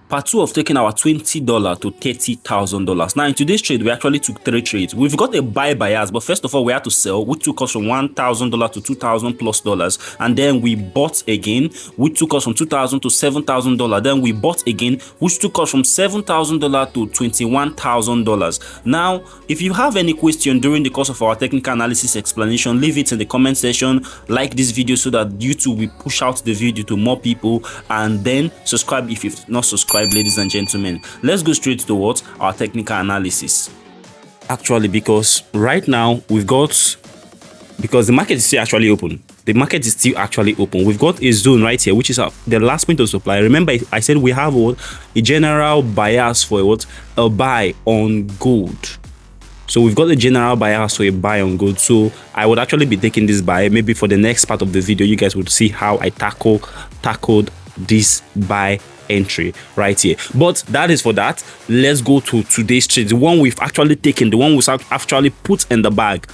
Part 2 of taking our $20 to $30,000. Now in today's trade, we actually took 3 trades. We've got a buy bias, but first of all, we had to sell, which took us from $1,000 to $2,000 plus dollars, and then we bought again, which took us from $2,000 to $7,000. Then we bought again, which took us from $7,000 to $21,000. Now, if you have any question during the course of our technical analysis explanation, leave it in the comment section. Like this video so that YouTube will push out the video to more people, and then subscribe if you've not subscribed. Ladies and gentlemen, let's go straight to what our technical analysis. Actually, because right now because the market is still actually open. The market is still actually open. We've got a zone right here, which is the last point of supply. Remember, I said we have what a general bias for what a buy on gold. So we've got a general bias for a buy on gold. So I would actually be taking this buy. Maybe for the next part of the video, you guys would see how I tackled this buy entry right here. But that is for that. Let's go to today's trade, the one we've actually taken, the one we've actually put in the bag.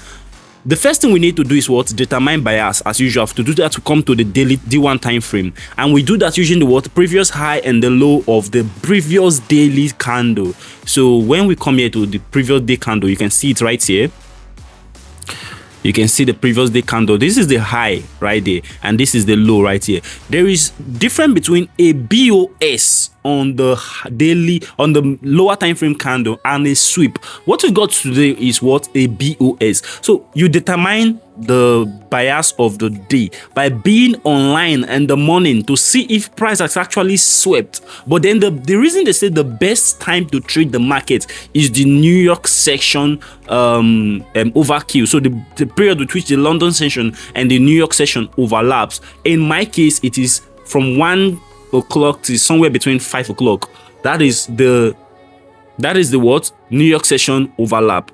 The first thing we need to do is what? Determine bias as usual. To do that, to come to the daily D1 time frame, and we do that using the what? Previous high and the low of the previous daily candle. So when we come here to the previous day candle, you can see it right here. You can see the previous day candle. This is the high right there, and this is the low right here. There is difference between a BOS on the daily, on the lower time frame candle, and a sweep. What we got today is what? A BOS. So you determine the bias of the day by being online in the morning to see if price has actually swept. But then the reason they say the best time to trade the market is the New York session overkill. So the period with which the London session and the New York session overlaps. In my case, it is from 1 o'clock to somewhere between 5 o'clock. That is the what? New York session overlap.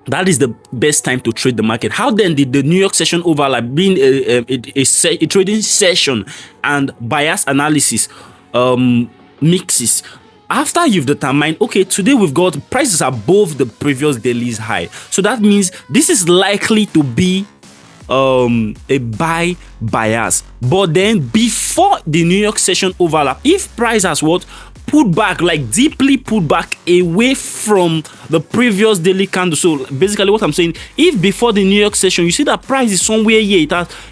That is the best time to trade the market. How then did the New York session overlap, being a trading session and bias analysis mixes? After you've determined, okay, today we've got prices above the previous daily's high, so that means this is likely to be a buy bias. But then before the New York session overlap, if price has what? Put back, like deeply put back away from the previous daily candle. So basically what I'm saying, if before the New York session you see that price is somewhere here,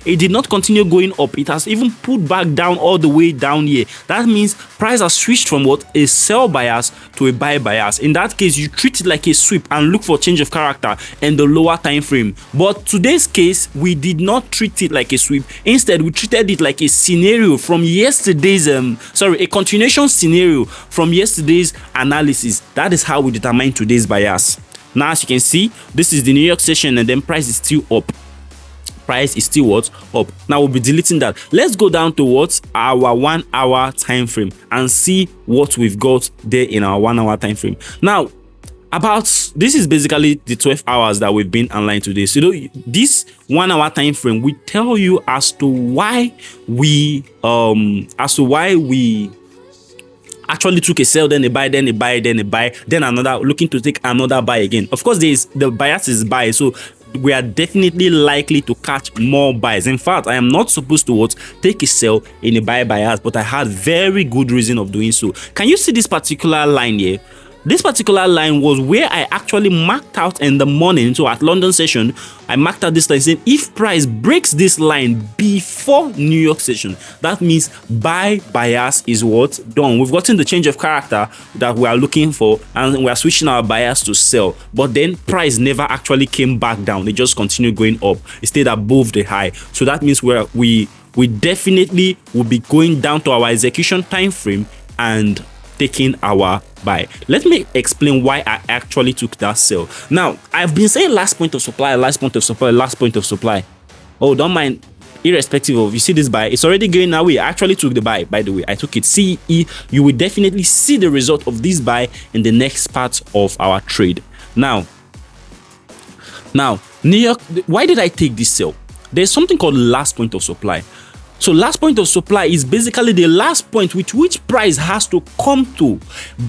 it did not continue going up, it has even put back down all the way down here, that means price has switched from what? A sell bias to a buy bias. In that case, you treat it like a sweep and look for change of character in the lower time frame. But today's case, we did not treat it like a sweep. Instead, we treated it like a scenario from yesterday's a continuation scenario from yesterday's analysis. That is how we determine today's bias. Now, as you can see, this is the New York session, and then price is still up. Price is still what? Up. Now we'll be deleting that. Let's go down to what? Our 1 hour time frame and see what we've got there in our 1 hour time frame. Now, this is basically the 12 hours that we've been online today. So this 1 hour time frame will tell you as to why we actually took a sell, then a buy, then a buy, then a buy, then another, looking to take another buy again. Of course, the bias is buy, so we are definitely likely to catch more buys. In fact, I am not supposed to take a sell in a buy bias, but I had very good reason of doing so. Can you see this particular line here? This particular line was where I actually marked out in the morning. So at London session, I marked out this line saying if price breaks this line before New York session, that means buy bias is what? Done. We've gotten the change of character that we are looking for, and we are switching our bias to sell. But then price never actually came back down. It just continued going up. It stayed above the high. So that means we definitely will be going down to our execution time frame and taking our buy. Let me explain why I actually took that sell. Now, I've been saying last point of supply, last point of supply, last point of supply. Oh, don't mind, irrespective of, you see this buy, it's already going away. I actually took the buy, by the way. I took it. You will definitely see the result of this buy in the next part of our trade. Now, New York, why did I take this sell? There's something called last point of supply. So last point of supply is basically the last point with which price has to come to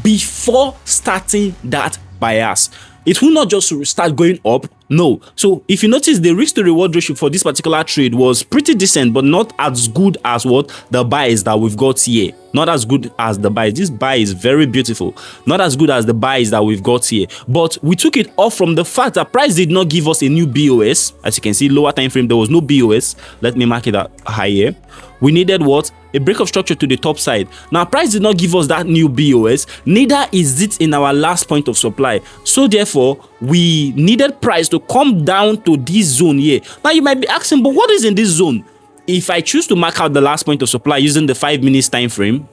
before starting that bias. It will not just start going up No. So if you notice, the risk to reward ratio for this particular trade was pretty decent, but not as good as what the buys that we've got here. Not as good as the buys. This buy is very beautiful. Not as good as the buys that we've got here. But we took it off from the fact that price did not give us a new BOS. As you can see, lower time frame, there was no BOS. Let me mark it higher. We needed what? A break of structure to the top side. Now, price did not give us that new BOS. Neither is it in our last point of supply. So therefore, we needed price to come down to this zone here. Now, you might be asking, but what is in this zone? If I choose to mark out the last point of supply using the 5 minutes time frame,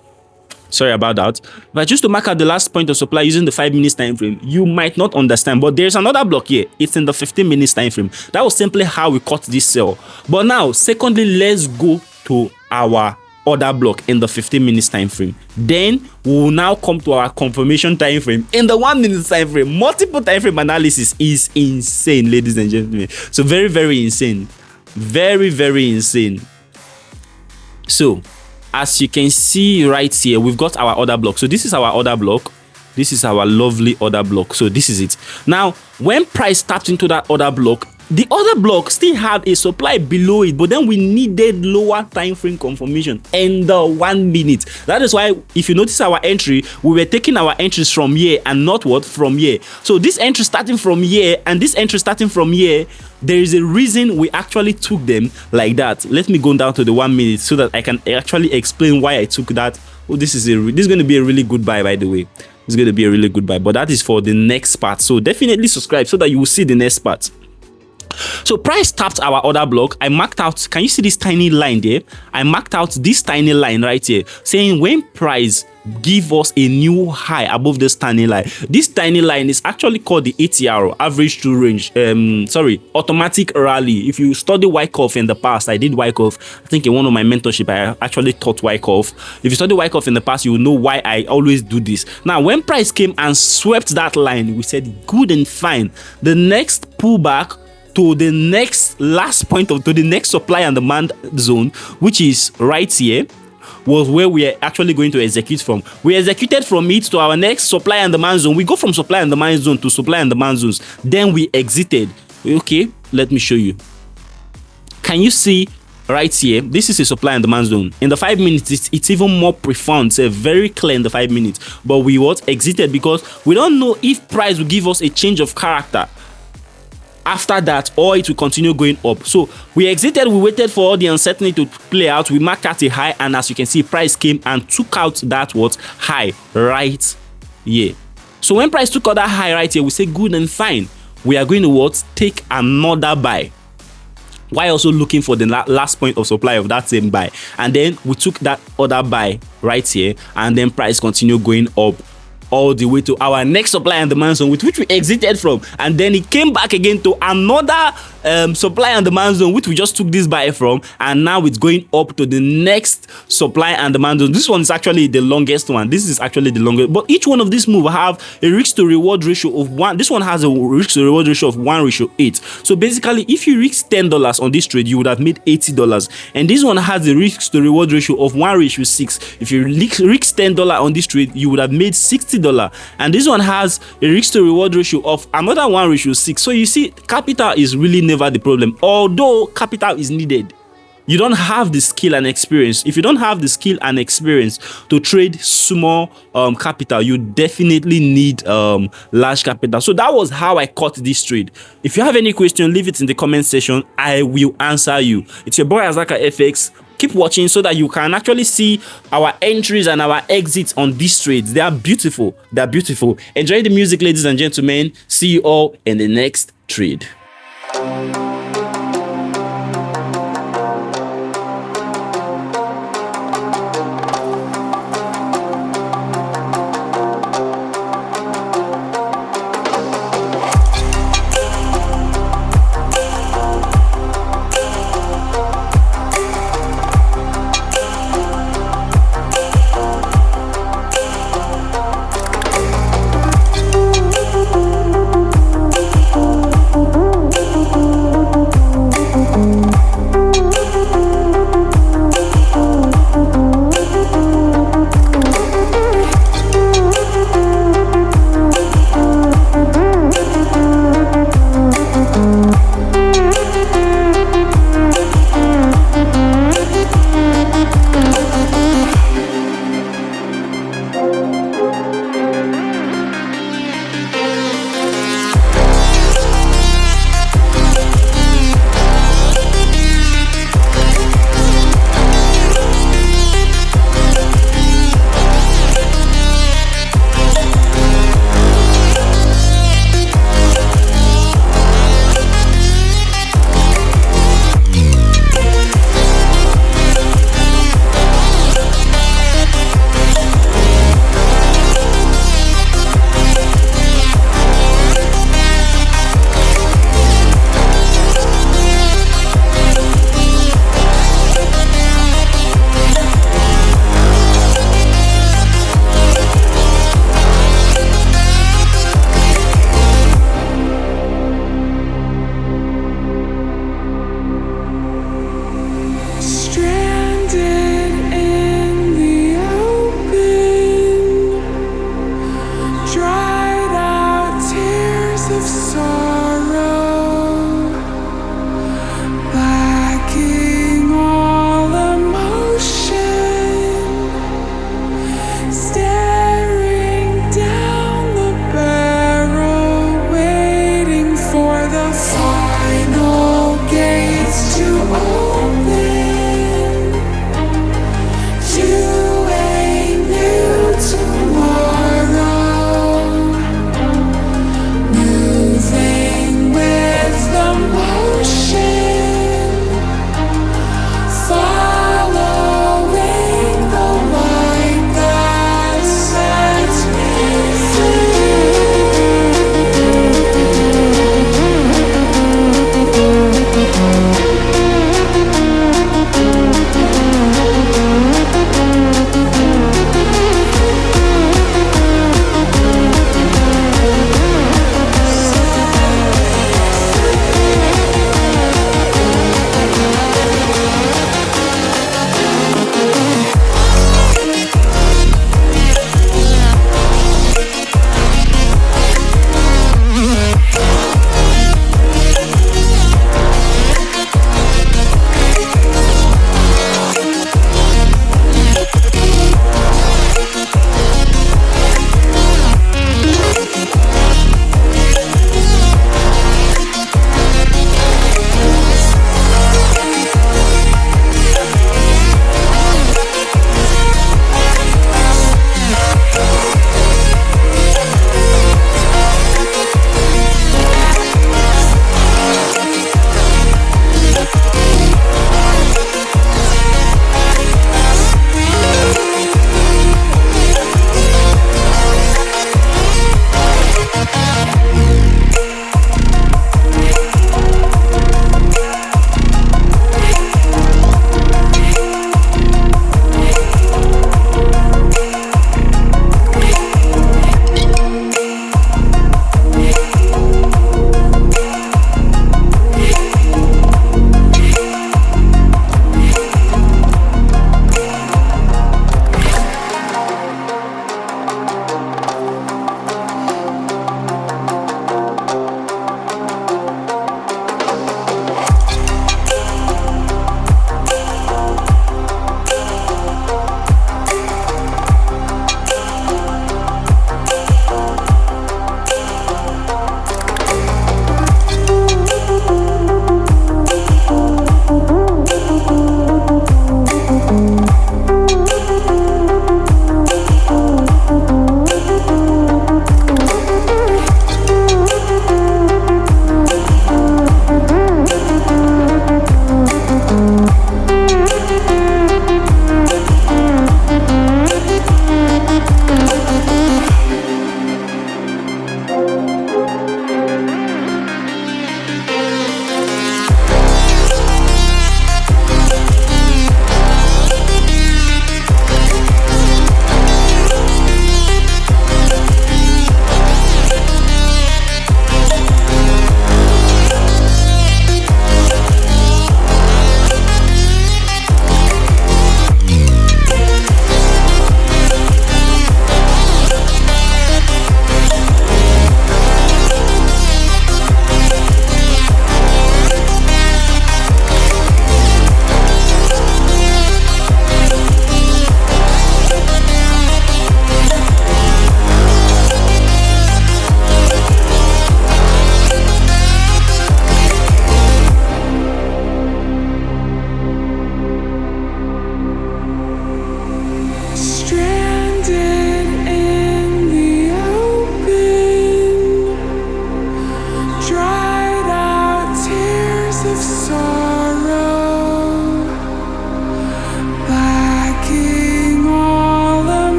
sorry about that. If I choose to mark out the last point of supply using the 5 minutes time frame, you might not understand. But there's another block here. It's in the 15 minutes time frame. That was simply how we caught this sell. But now, secondly, let's go to our other block in the 15 minutes time frame. Then we will now come to our confirmation time frame in the 1 minute time frame. Multiple time frame analysis is insane, ladies and gentlemen. So very, very insane. Very, very insane. So as you can see right here, we've got our order block. So this is our order block. This is our lovely order block. So this is it. Now, when price tapped into that order block, the other block still had a supply below it, but then we needed lower time frame confirmation in the 1 minute. That is why, if you notice our entry, we were taking our entries from here and not what? From here. So this entry starting from here and this entry starting from here, there is a reason we actually took them like that. Let me go down to the 1 minute so that I can actually explain why I took that. Oh, this is going to be a really good buy, by the way. It's going to be a really good buy, but that is for the next part. So definitely subscribe so that you will see the next part. So price tapped our order block. I marked out, can you see this tiny line there? I marked out this tiny line right here, saying when price give us a new high above this tiny line. This tiny line is actually called the ATR, average true range, automatic rally. If you study Wyckoff in the past, I did Wyckoff. I think in one of my mentorship, I actually taught Wyckoff. If you study Wyckoff in the past, you will know why I always do this. Now, when price came and swept that line, we said good and fine. The next pullback to the next last point to the next supply and demand zone, which is right here, was where we are actually going to execute from. We executed from it to our next supply and demand zone. We go from supply and demand zone to supply and demand zones. Then we exited. Okay, let me show you. Can you see right here? This is a supply and demand zone. In the 5 minutes, it's even more profound. It's very clear in the 5 minutes. But we exited because we don't know if price will give us a change of character after that, or it will continue going up. So we exited, we waited for all the uncertainty to play out, we marked out a high, and as you can see, price came and took out that high right here. So when price took out that high right here, we say good and fine. We are going to take another buy, while also looking for the last point of supply of that same buy. And then we took that other buy right here, and then price continued going up all the way to our next supply and demand zone, with which we exited from, and then it came back again to another supply and demand zone, which we just took this buy from, and now it's going up to the next supply and demand zone. This one is actually the longest one. This is actually the longest, but each one of these moves have a risk to reward ratio of 1. This one has a risk to reward ratio of 1:8. So basically, if you risk $10 on this trade, you would have made $80, and this one has a risk to reward ratio of 1:6. If you risk $10 on this trade, you would have made $60, and this one has a risk to reward ratio of another 1:6. So you see, capital is really never the problem, although capital is needed. You don't have the skill and experience. If you don't have the skill and experience to trade small capital, you definitely need large capital. So that was how I caught this trade. If you have any question, leave it in the comment section. I will answer you. It's your boy Azaka FX. Keep watching so that you can actually see our entries and our exits on these trades. They are beautiful. They are beautiful. Enjoy the music, ladies and gentlemen. See you all in the next trade.